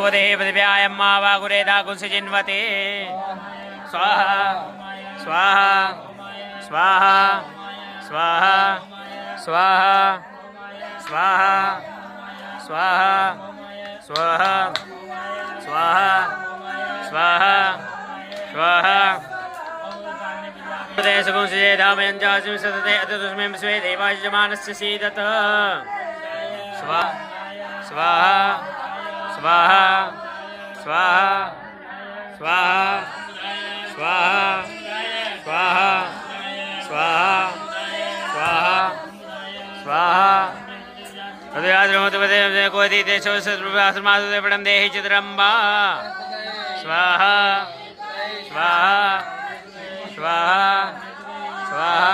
भगवते पृथिव्यायम्मा वागुरेधा कुंसिजिन्वते स्वाहा स्वाहा स्वाहा स्वाहा स्वाहा स्वाहा स्वाहा स्वाहा स्वाहा स्वाहा स्वाहा सुगुंसिजे धामयञ्जासिं सतते अतुस्मिं स्वे देवायजमानस्य सीदत स्वाहा स्वाहा स्वाहा स्वाहा स्वाहा स्वाहा स्वाहा स्वाहा स्वाहा स्वाहा तदयाद्रमोतपदे कोदीते शोषमासुते पडं देहि चित्रम्बा स्वाहा स्वाहा स्वाहा स्वाहा